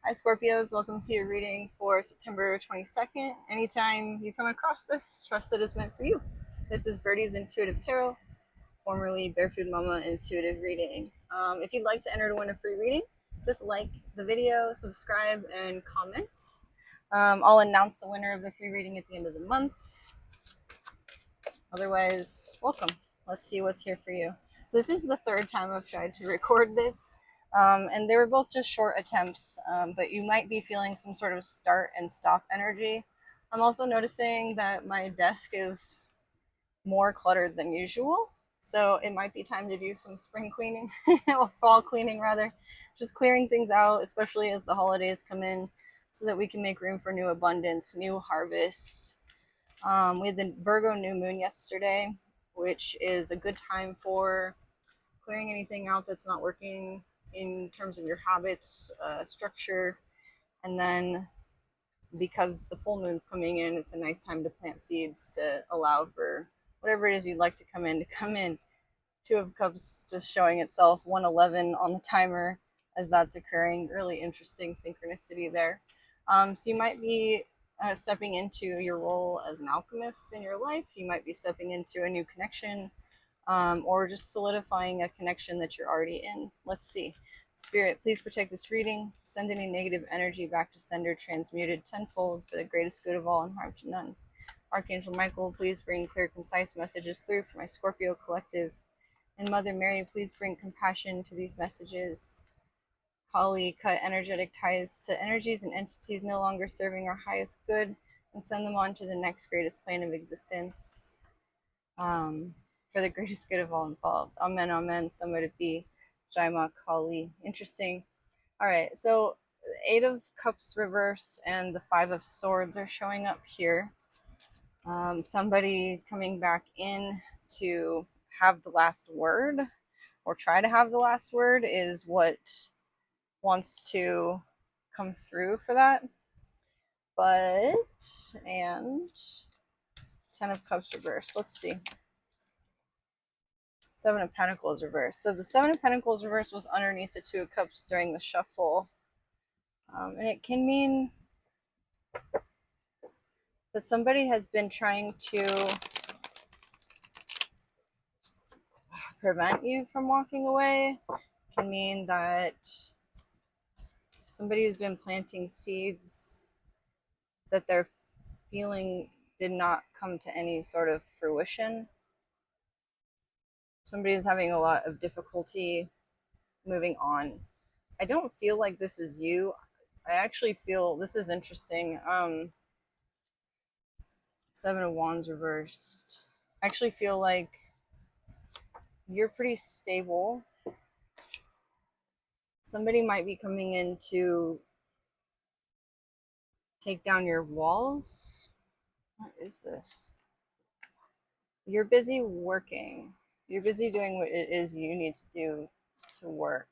Hi Scorpios, welcome to your reading for September 22nd. Anytime you come across this, trust that it's meant for you. This is Birdie's Intuitive Tarot, formerly Barefoot Mama Intuitive Reading. If you'd like to enter to win a free reading, just like the video, subscribe, and comment. I'll announce the winner of the free reading at the end of the month. Otherwise, welcome. Let's see what's here for you. So this is the third time I've tried to record this. And they were both just short attempts, but you might be feeling some sort of start and stop energy. I'm also noticing that my desk is more cluttered than usual, so it might be time to do some spring cleaning, or fall cleaning rather, just clearing things out, especially as the holidays come in, so that we can make room for new abundance, new harvest. We had the Virgo new moon yesterday, which is a good time for clearing anything out that's not working in terms of your habits, structure. And then because the full moon's coming in, it's a nice time to plant seeds to allow for whatever it is you'd like to come in to come in. Two of Cups just showing itself, 111 on the timer as that's occurring. Really interesting synchronicity there. So you might be stepping into your role as an alchemist in your life. You might be stepping into a new connection, or just solidifying a connection that you're already in. Let's see. Spirit, please protect this reading. Send any negative energy back to sender, transmuted tenfold for the greatest good of all and harm to none. Archangel Michael, please bring clear, concise messages through for my Scorpio collective. And Mother Mary, please bring compassion to these messages. Kali, cut energetic ties to energies and entities no longer serving our highest good and send them on to the next greatest plane of existence. For the greatest good of all involved. Amen, amen. So would it be. Jaima Kali. Interesting. All right, so the Eight of Cups reversed and the Five of Swords are showing up here. Somebody coming back in to have the last word, or try to have the last word, is what wants to come through for that. But, and Ten of Cups reversed. Let's see. Seven of Pentacles reversed. So the Seven of Pentacles reversed was underneath the Two of Cups during the shuffle. And it can mean that somebody has been trying to prevent you from walking away. It can mean that somebody has been planting seeds that they're feeling did not come to any sort of fruition. Somebody is having a lot of difficulty moving on. I don't feel like this is you. I actually feel this is interesting. Seven of Wands reversed. I actually feel like you're pretty stable. Somebody might be coming in to take down your walls. What is this? You're busy working. You're busy doing what it is you need to do to work.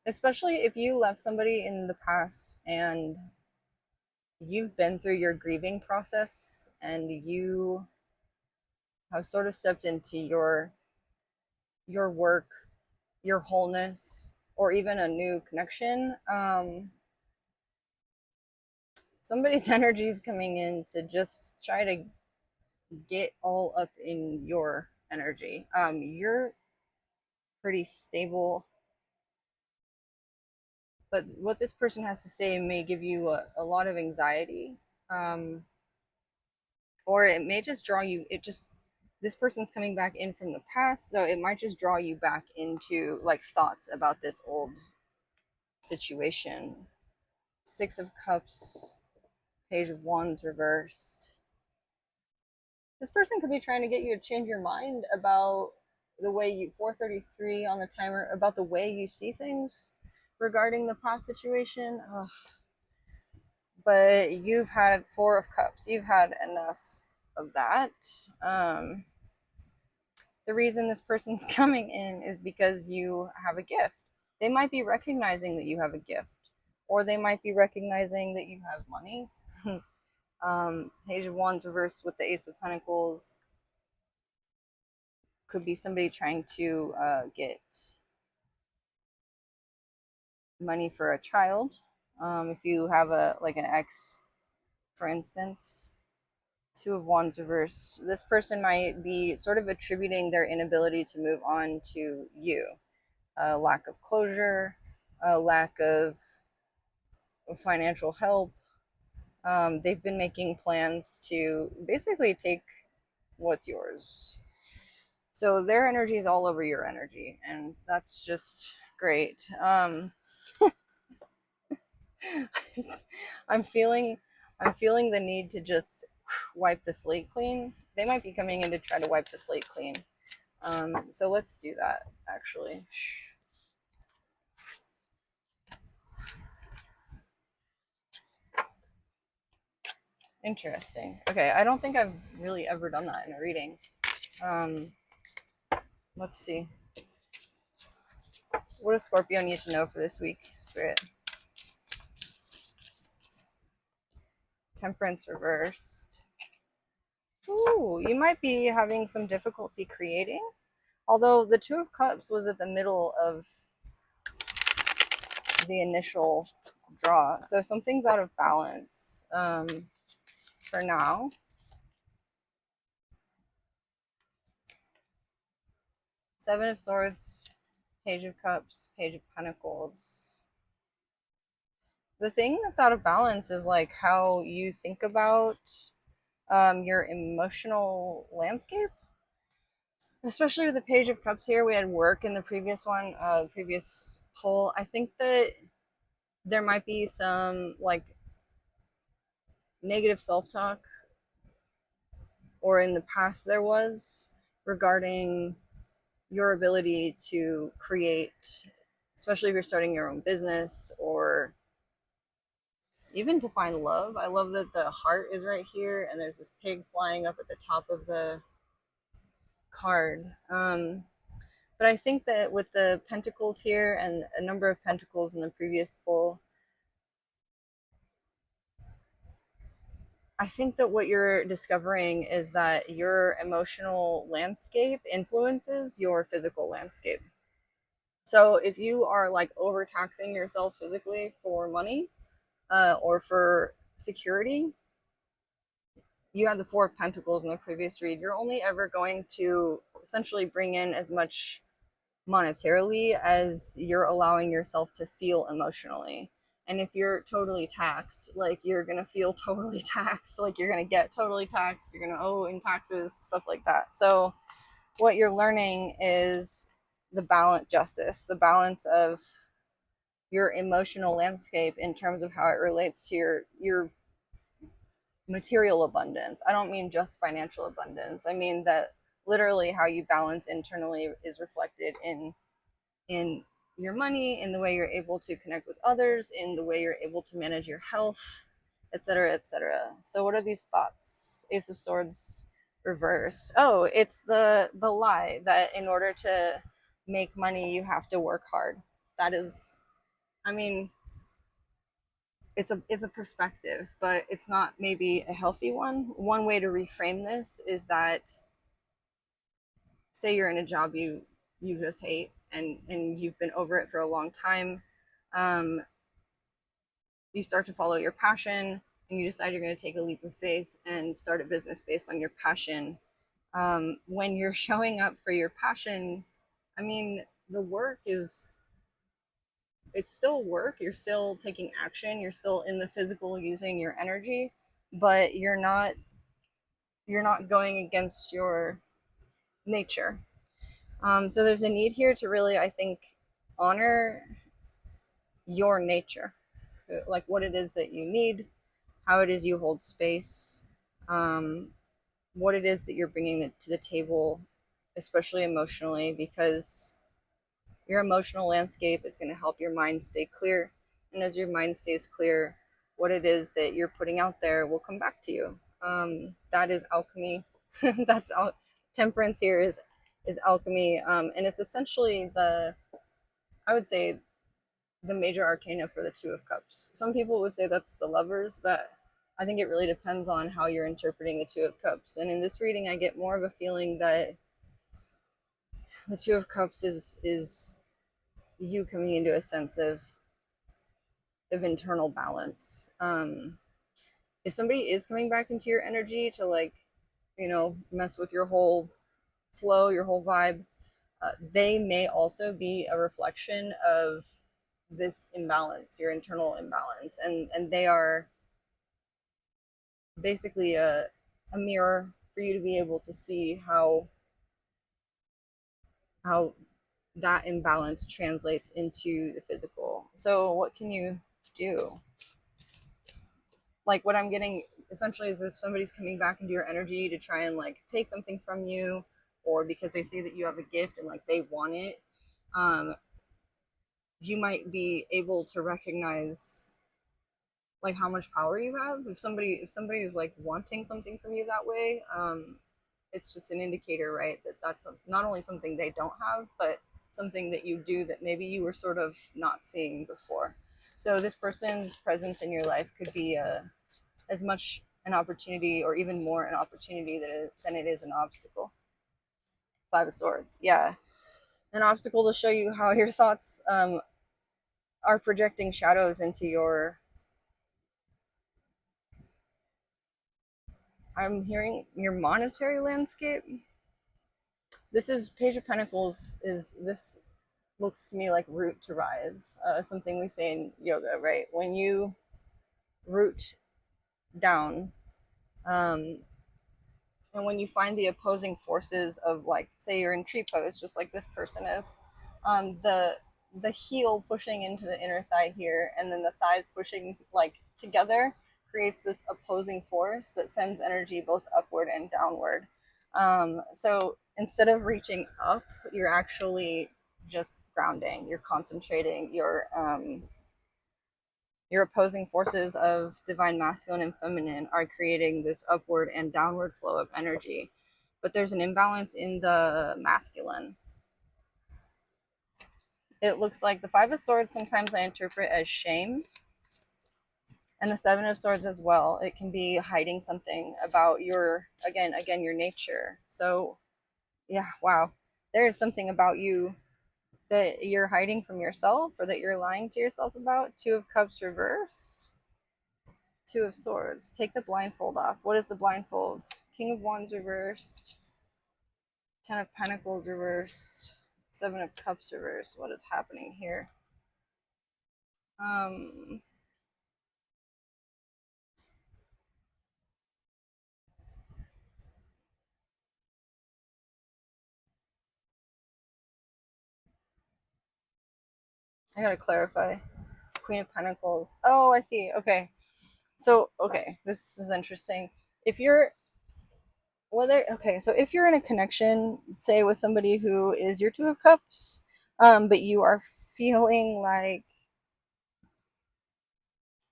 Especially if you left somebody in the past and you've been through your grieving process and you have sort of stepped into your work, your wholeness, or even a new connection. Somebody's energy is coming in to just try to get all up in your energy. You're pretty stable, but what this person has to say may give you a lot of anxiety, or it may just draw you. This person's coming back in from the past, so it might just draw you back into like thoughts about this old situation. Six of Cups, Page of Wands reversed. This person could be trying to get you to change your mind about the way you, 4:33 on the timer, about the way you see things regarding the past situation. Ugh. But you've had Four of Cups. You've had enough of that. The reason this person's coming in is because you have a gift. They might be recognizing that you have a gift, or they might be recognizing that you have money. Page of Wands reversed with the Ace of Pentacles could be somebody trying to get money for a child. If you have a like an ex, for instance. Two of Wands reversed. This person might be sort of attributing their inability to move on to you. A lack of closure, a lack of financial help. They've been making plans to basically take what's yours. So their energy is all over your energy, and that's just great. I'm feeling I'm feeling the need to just wipe the slate clean. They might be coming in to try to wipe the slate clean. So let's do that actually. Interesting. Okay, I don't think I've really ever done that in a reading. Um, let's see. What does Scorpio need to know for this week, Spirit? Temperance reversed. Ooh, you might be having some difficulty creating. Although the Two of Cups was at the middle of the initial draw. So something's out of balance for now. Seven of Swords, Page of Cups, Page of Pentacles. The thing that's out of balance is like how you think about your emotional landscape. Especially with the Page of Cups here, we had work in the previous one, previous poll. I think that there might be some like negative self-talk, or in the past there was, regarding your ability to create, especially if you're starting your own business or even to find love. I love that the heart is right here and there's this pig flying up at the top of the card. But I think that with the pentacles here and a number of pentacles in the previous poll, I think that what you're discovering is that your emotional landscape influences your physical landscape. So if you are like overtaxing yourself physically for money or for security, you had the Four of Pentacles in the previous read, you're only ever going to essentially bring in as much monetarily as you're allowing yourself to feel emotionally. And if you're totally taxed, like you're gonna feel totally taxed, like you're gonna get totally taxed, you're gonna owe in taxes, stuff like that. So what you're learning is the justice, the balance of your emotional landscape in terms of how it relates to your material abundance. I don't mean just financial abundance. I mean that literally how you balance internally is reflected in your money, in the way you're able to connect with others, in the way you're able to manage your health, etc., etc. So what are these thoughts? Ace of Swords reverse. Oh, it's the lie that in order to make money you have to work hard. That is, I mean, it's a perspective, but it's not maybe a healthy one. One way to reframe this is that, say you're in a job you just hate and you've been over it for a long time. You start to follow your passion and you decide you're going to take a leap of faith and start a business based on your passion. When you're showing up for your passion, I mean, the work is, it's still work. You're still taking action. You're still in the physical using your energy, but you're not going against your nature. So there's a need here to really, I think, honor your nature, like what it is that you need, how it is you hold space, um, what it is that you're bringing to the table, especially emotionally, because your emotional landscape is going to help your mind stay clear. And as your mind stays clear, what it is that you're putting out there will come back to you. That is alchemy. That's temperance here is alchemy, and it's essentially I would say the major arcana for the Two of Cups. Some people would say that's the Lovers, but I think it really depends on how you're interpreting the Two of Cups. And in this reading, I get more of a feeling that the Two of Cups is you coming into a sense of internal balance. If somebody is coming back into your energy to like, mess with your whole flow, your whole vibe, they may also be a reflection of this imbalance, your internal imbalance, and they are basically a mirror for you to be able to see how that imbalance translates into the physical. So what can you do? Like what I'm getting essentially is if somebody's coming back into your energy to try and like take something from you, or because they see that you have a gift and like they want it, um, you might be able to recognize like how much power you have. If somebody is like wanting something from you that way, it's just an indicator, right, that that's not only something they don't have, but something that you do that maybe you were sort of not seeing before. So this person's presence in your life could be as much an opportunity or even more an opportunity than it is an obstacle. Five of Swords, yeah, an obstacle to show you how your thoughts are projecting shadows into your. I'm hearing your monetary landscape. This is Page of Pentacles. Is this looks to me like root to rise, something we say in yoga, right? When you root down, um, and when you find the opposing forces of, like, say you're in tree pose, just like this person is, the heel pushing into the inner thigh here, and then the thighs pushing like together creates this opposing force that sends energy both upward and downward. So instead of reaching up, you're actually just grounding. You're concentrating. Your opposing forces of divine masculine and feminine are creating this upward and downward flow of energy. But there's an imbalance in the masculine. It looks like the Five of Swords sometimes I interpret as shame, and the Seven of Swords as well. It can be hiding something about your, again, your nature. So, yeah, wow. There is something about you that you're hiding from yourself or that you're lying to yourself about. Two of Cups reversed. Two of Swords. Take the blindfold off. What is the blindfold? King of Wands reversed. Ten of Pentacles reversed. Seven of Cups reversed. What is happening here? Um, I gotta clarify. Queen of Pentacles. Oh, I see. Okay. So, okay, this is interesting. If you're if you're in a connection, say with somebody who is your Two of Cups, but you are feeling like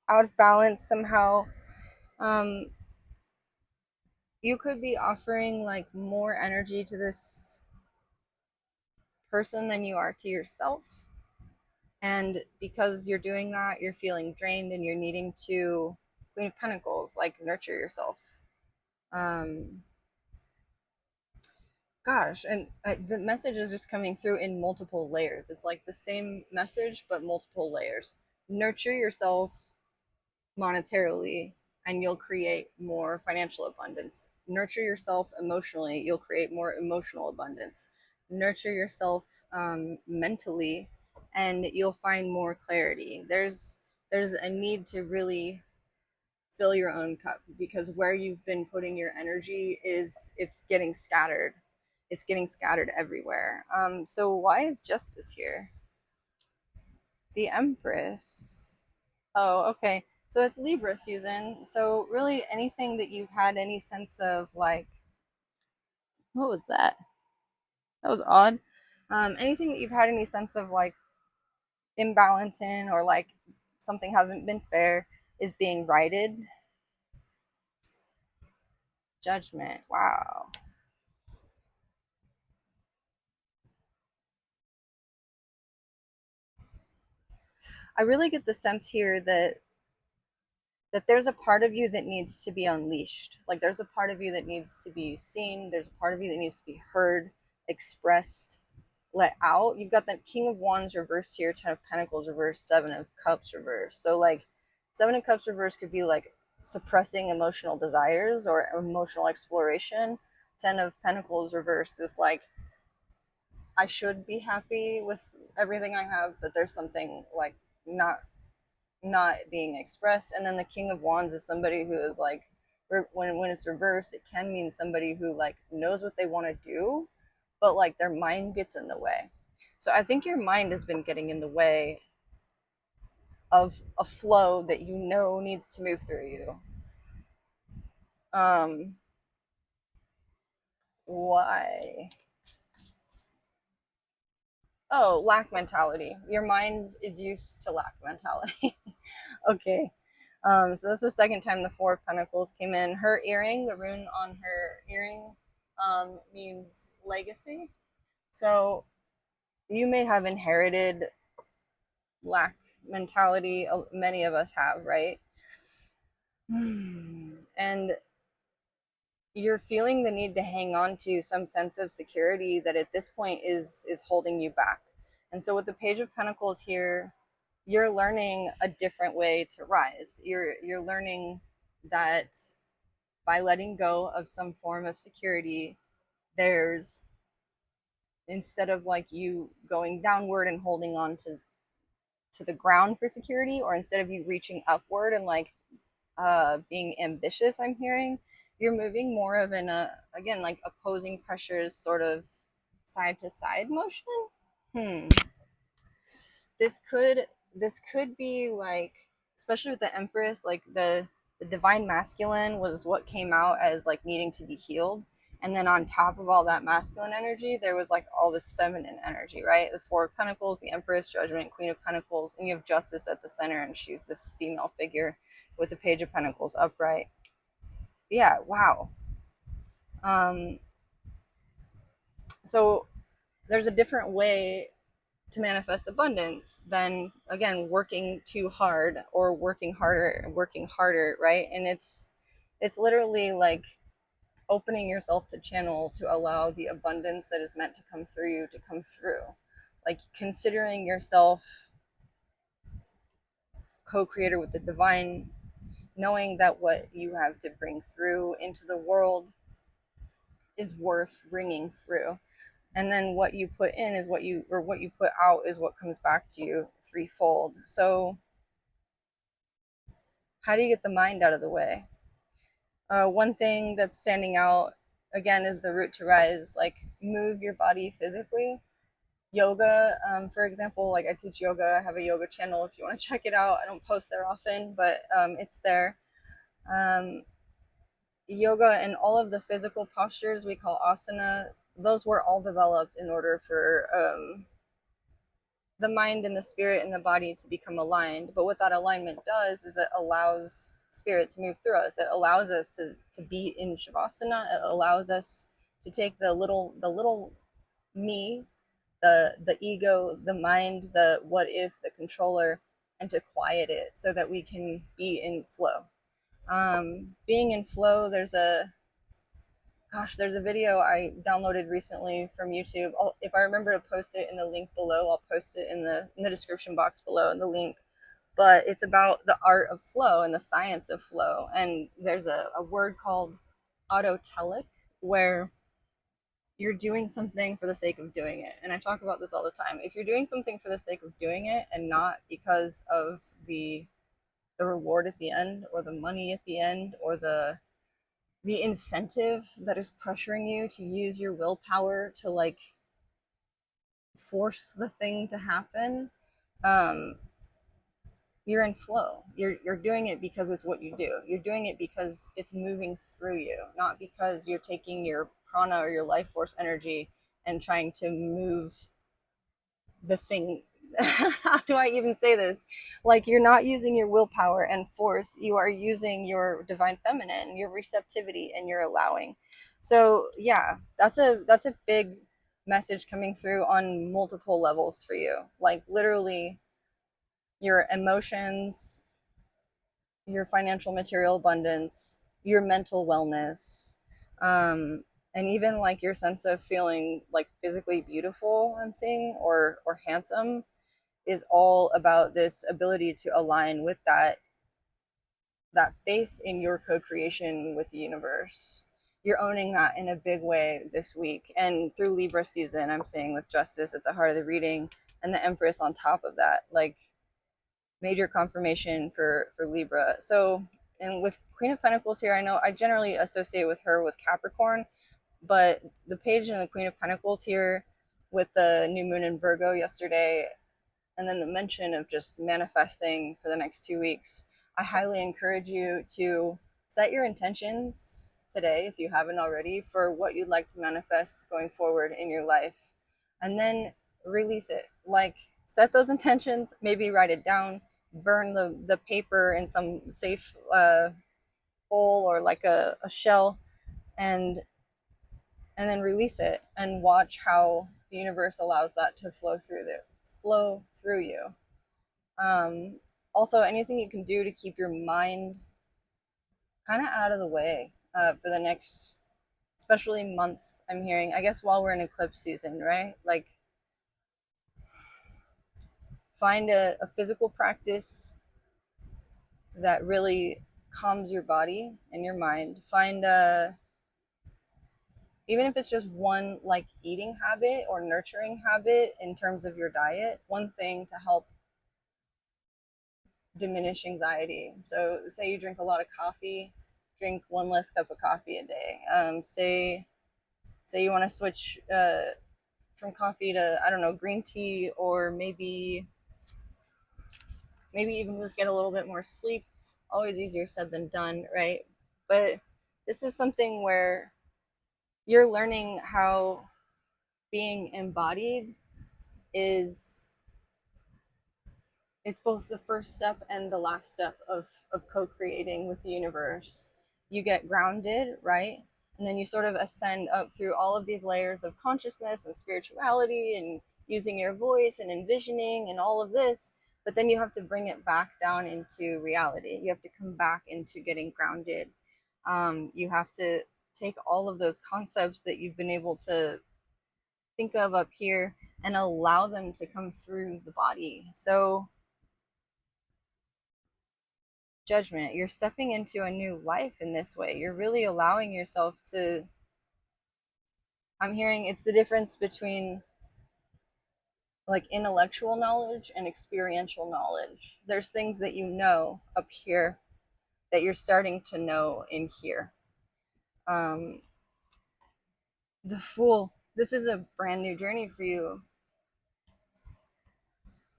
out of balance somehow, um, you could be offering like more energy to this person than you are to yourself. And because you're doing that, you're feeling drained and you're needing to, Queen of Pentacles, like nurture yourself. Um, Gosh, and the message is just coming through in multiple layers. It's like the same message, but multiple layers. Nurture yourself monetarily, and you'll create more financial abundance. Nurture yourself emotionally, you'll create more emotional abundance. Nurture yourself mentally, and you'll find more clarity. There's a need to really fill your own cup, because where you've been putting your energy is it's getting scattered. It's getting scattered everywhere. So why is Justice here? The Empress. Oh, okay. So it's Libra season. So really anything that you've had any sense of like, what was that? That was odd. Anything that you've had any sense of like imbalance in, or like something hasn't been fair, is being righted. Judgment. Wow. I really get the sense here that that there's a part of you that needs to be unleashed. Like there's a part of you that needs to be seen. There's a part of you that needs to be heard, expressed, let out. You've got the King of Wands reversed here, Ten of Pentacles reversed, Seven of Cups reversed. So like Seven of Cups reversed could be like suppressing emotional desires or emotional exploration. Ten of Pentacles reversed is like I should be happy with everything I have, but there's something like not being expressed. And then the King of Wands is somebody who is like when it's reversed, it can mean somebody who like knows what they want to do, but like their mind gets in the way. So I think your mind has been getting in the way of a flow that you know needs to move through you. Why? Oh, lack mentality. Your mind is used to lack mentality. Okay. So that's the second time the Four of Pentacles came in. Her earring, the rune on her earring, means legacy. So you may have inherited lack mentality. Many of us have, right? And you're feeling the need to hang on to some sense of security that at this point is holding you back. And so with the Page of Pentacles here, you're learning a different way to rise. You're learning that by letting go of some form of security, there's, instead of like you going downward and holding on to the ground for security, or instead of you reaching upward and like being ambitious, I'm hearing you're moving more of an again like opposing pressures, sort of side to side motion. Hmm. This could be like, especially with the Empress, like the divine masculine was what came out as like needing to be healed, and then on top of all that masculine energy there was like all this feminine energy, right? The Four of Pentacles, the Empress, Judgment, Queen of Pentacles, and you have Justice at the center, and she's this female figure with the Page of Pentacles upright. Yeah, wow. um so there's a different way to manifest abundance than, again, working too hard or working harder, right? And it's literally like opening yourself to channel to allow the abundance that is meant to come through you to come through, like considering yourself co-creator with the divine, knowing that what you have to bring through into the world is worth bringing through, and then what you put in is what you, or what you put out is what comes back to you threefold. So how do you get the mind out of the way? One thing that's standing out again is the root to rise, like move your body physically. Yoga, for example, like I teach yoga. I have a yoga channel if you want to check it out. I don't post there often, but it's there. um, Yoga and all of the physical postures we call asana, those were all developed in order for the mind and the spirit and the body to become aligned. But what that alignment does is it allows spirit to move through us. It allows us to be in Shavasana. It allows us to take the little me, the ego, the mind, the what if, the controller, and to quiet it so that we can be in flow. Being in flow, there's a video I downloaded recently from YouTube. If I remember to post it in the link below, I'll post it in the description box below in the link. But it's about the art of flow and the science of flow. And there's a word called autotelic, where you're doing something for the sake of doing it. And I talk about this all the time. If you're doing something for the sake of doing it and not because of the reward at the end, or the money at the end, or the incentive that is pressuring you to use your willpower to like force the thing to happen, um you're in flow. You're doing it because it's what you do. You're doing it because it's moving through you, not because you're taking your prana or your life force energy and trying to move the thing. How do I even say this? Like, you're not using your willpower and force, you are using your divine feminine, your receptivity, and your allowing. So yeah, that's a big message coming through on multiple levels for you. Like literally your emotions, your financial material abundance, your mental wellness, and even like your sense of feeling like physically beautiful, I'm seeing, or handsome, is all about this ability to align with that faith in your co-creation with the universe. You're owning that in a big way this week. And through Libra season, I'm saying, with justice at the heart of the reading and the Empress on top of that, like major confirmation for Libra. So, and with Queen of Pentacles here, I know I generally associate with her with Capricorn, but the page in the Queen of Pentacles here with the new moon in Virgo yesterday, and then the mention of just manifesting for the next 2 weeks, I highly encourage you to set your intentions today, if you haven't already, for what you'd like to manifest going forward in your life. And then release it. Like, set those intentions, maybe write it down, burn the paper in some safe bowl or like a shell, and then release it and watch how the universe allows that to flow through you. Also, anything you can do to keep your mind kind of out of the way for the next, especially month, I'm hearing, I guess, while we're in eclipse season, right? Like, find a physical practice that really calms your body and your mind. Find even if it's just one like eating habit or nurturing habit in terms of your diet, one thing to help diminish anxiety. So say you drink a lot of coffee, drink one less cup of coffee a day. Say you want to switch from coffee to, I don't know, green tea, or maybe even just get a little bit more sleep. Always easier said than done, right? But this is something where you're learning how being embodied is, it's both the first step and the last step of co-creating with the universe. You get grounded, right? And then you sort of ascend up through all of these layers of consciousness and spirituality and using your voice and envisioning and all of this. But then you have to bring it back down into reality. You have to come back into getting grounded. You have to take all of those concepts that you've been able to think of up here and allow them to come through the body. So, Judgment, you're stepping into a new life in this way. You're really allowing yourself to, I'm hearing it's the difference between like intellectual knowledge and experiential knowledge. There's things that you know up here that you're starting to know in here. The Fool, this is a brand new journey for you.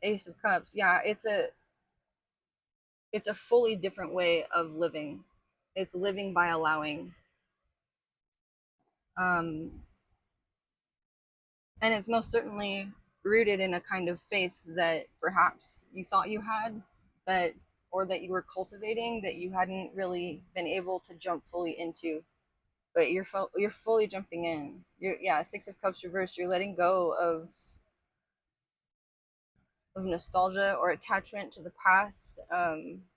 Ace of Cups, yeah, it's a fully different way of living. It's living by allowing. Um, and it's most certainly rooted in a kind of faith that perhaps you thought you had, that, or that you were cultivating, that you hadn't really been able to jump fully into, but you're fully jumping in. Yeah, Six of Cups reversed. You're letting go of nostalgia or attachment to the past,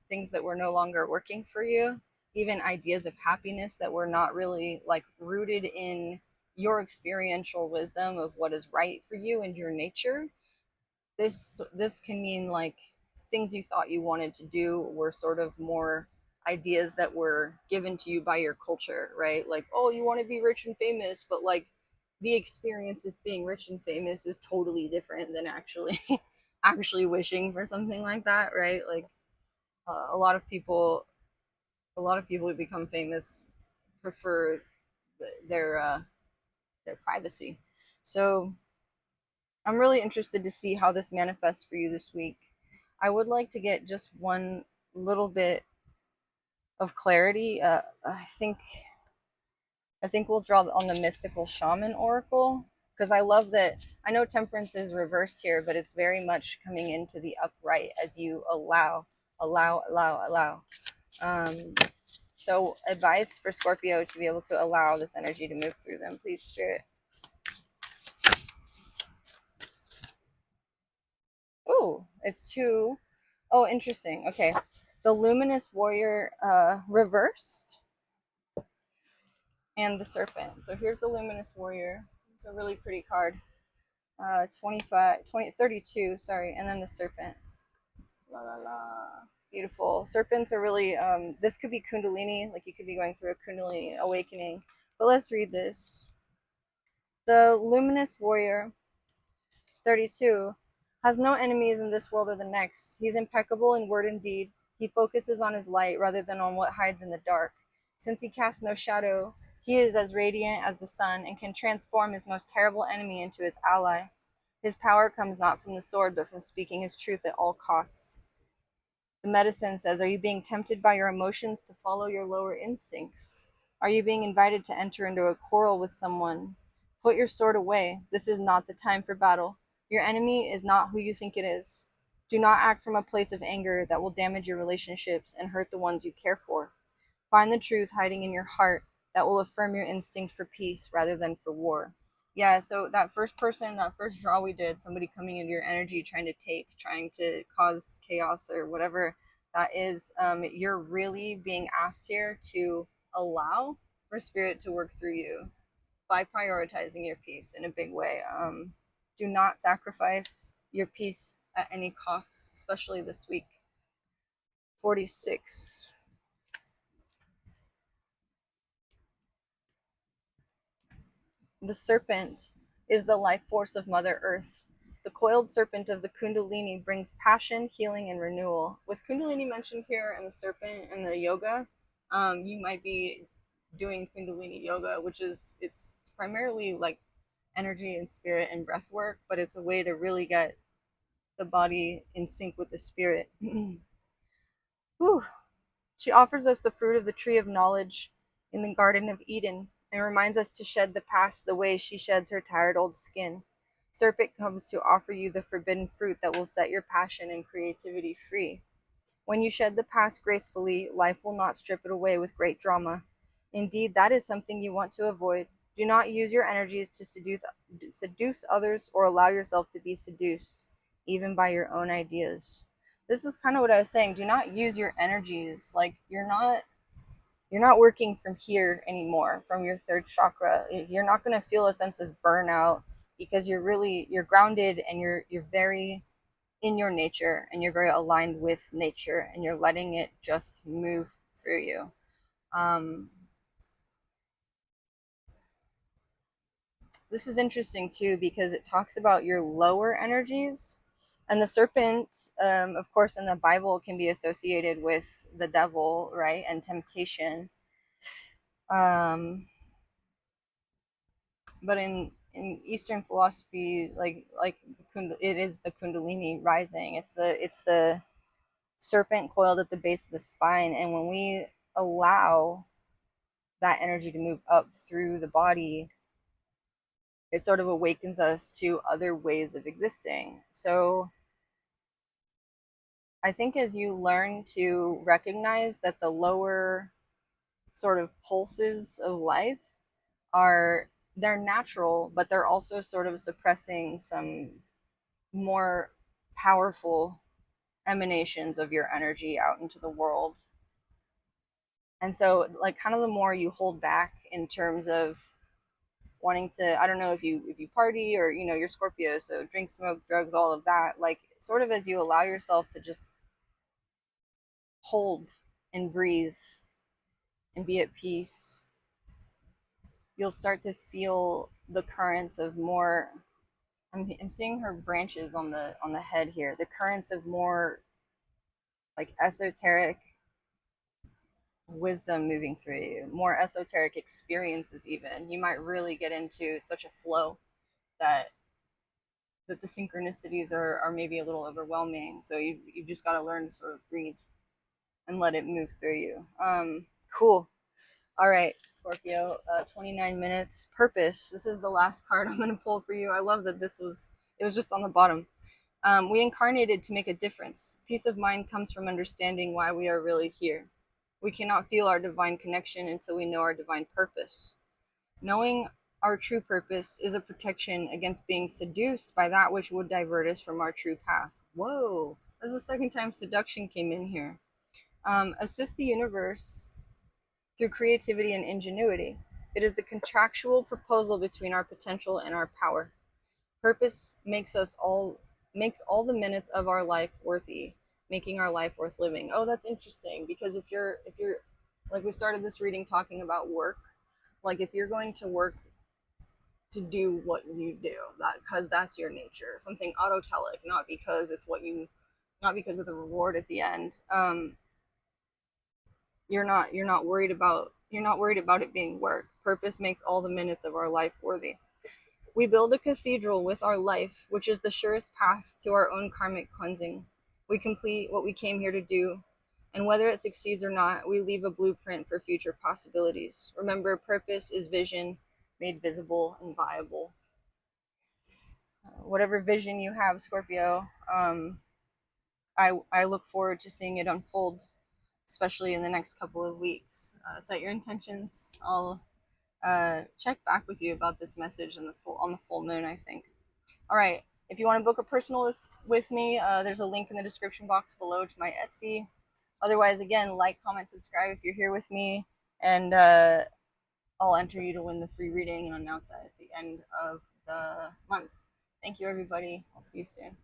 things that were no longer working for you, even ideas of happiness that were not really like rooted in your experiential wisdom of what is right for you and your nature. This can mean like things you thought you wanted to do were sort of more ideas that were given to you by your culture, right? Like, oh, you want to be rich and famous, but like the experience of being rich and famous is totally different than actually actually wishing for something like that, right? Like a lot of people, who become famous prefer their privacy. So I'm really interested to see how this manifests for you this week. I would like to get just one little bit of clarity. I think we'll draw on the mystical shaman oracle, because I love that. I know temperance is reversed here, but it's very much coming into the upright as you allow. Um, so advice for Scorpio to be able to allow this energy to move through them, please, Spirit. Oh, it's two. Oh, interesting. Okay. The Luminous Warrior reversed, and the Serpent. So here's the Luminous Warrior. It's a really pretty card. 32, sorry, and then the Serpent. La la la. Beautiful. Serpents are really, this could be Kundalini, like you could be going through a Kundalini awakening. But let's read this. The Luminous Warrior 32 has no enemies in this world or the next. He's impeccable in word and deed. He focuses on his light rather than on what hides in the dark. Since he casts no shadow, he is as radiant as the sun and can transform his most terrible enemy into his ally. His power comes not from the sword, but from speaking his truth at all costs. The medicine says, are you being tempted by your emotions to follow your lower instincts? Are you being invited to enter into a quarrel with someone? Put your sword away. This is not the time for battle. Your enemy is not who you think it is. Do not act from a place of anger that will damage your relationships and hurt the ones you care for. Find the truth hiding in your heart that will affirm your instinct for peace rather than for war. Yeah, so that first person, that first draw we did, somebody coming into your energy, trying to cause chaos or whatever that is, you're really being asked here to allow for spirit to work through you by prioritizing your peace in a big way. Do not sacrifice your peace at any cost, especially this week. 46. The serpent is the life force of Mother Earth. The coiled serpent of the Kundalini brings passion, healing, and renewal. With Kundalini mentioned here and the serpent and the yoga, you might be doing Kundalini yoga, which is it's primarily like energy and spirit and breath work, but it's a way to really get the body in sync with the spirit. Whew. She offers us the fruit of the tree of knowledge in the Garden of Eden and reminds us to shed the past the way she sheds her tired old skin. Serpent comes to offer you the forbidden fruit that will set your passion and creativity free. When you shed the past gracefully, life will not strip it away with great drama. Indeed, that is something you want to avoid. Do not use your energies to seduce others or allow yourself to be seduced, even by your own ideas. This is kind of what I was saying. Do not use your energies. Like you're not working from here anymore, from your third chakra. You're not going to feel a sense of burnout because you're grounded and you're very in your nature and you're very aligned with nature and you're letting it just move through you. This is interesting too because it talks about your lower energies, and the serpent, of course, in the Bible can be associated with the devil, right, and temptation. But in Eastern philosophy, like it is the Kundalini rising. It's the serpent coiled at the base of the spine, and when we allow that energy to move up through the body, it sort of awakens us to other ways of existing. So I think as you learn to recognize that the lower sort of pulses of life they're natural, but they're also sort of suppressing some more powerful emanations of your energy out into the world. And so like kind of the more you hold back in terms of wanting to, I don't know if you party or you're Scorpio, so drink, smoke, drugs, all of that, like sort of as you allow yourself to just hold and breathe and be at peace, you'll start to feel the currents of more. I'm seeing her branches on the head here. The currents of more like esoteric wisdom moving through you, more esoteric experiences. Even you might really get into such a flow that the synchronicities are maybe a little overwhelming. So you've just got to learn to sort of breathe and let it move through you. Cool. All right, Scorpio, 29 minutes. Purpose. This is the last card I'm going to pull for you. I love that it was just on the bottom. We incarnated to make a difference. Peace of mind comes from understanding why we are really here. We cannot feel our divine connection until we know our divine purpose. Knowing our true purpose is a protection against being seduced by that which would divert us from our true path. Whoa, that's the second time seduction came in here. Assist the universe through creativity and ingenuity. It is the contractual proposal between our potential and our power. Purpose makes all the minutes of our life worthy, making our life worth living. Oh, that's interesting, because if you're like, we started this reading talking about work. Like, if you're going to work to do what you do, that because that's your nature, something autotelic, not because it's what you, not because of the reward at the end. You're not worried about it being work. Purpose makes all the minutes of our life worthy. We build a cathedral with our life, which is the surest path to our own karmic cleansing. We complete what we came here to do, and whether it succeeds or not, we leave a blueprint for future possibilities. Remember, purpose is vision made visible and viable. Whatever vision you have, Scorpio, I look forward to seeing it unfold, especially in the next couple of weeks. Set your intentions. I'll check back with you about this message on the full moon, I think. All right. If you want to book a personal with me, there's a link in the description box below to my Etsy. Otherwise, again, like, comment, subscribe if you're here with me, and I'll enter you to win the free reading and announce that at the end of the month. Thank you, everybody. I'll see you soon.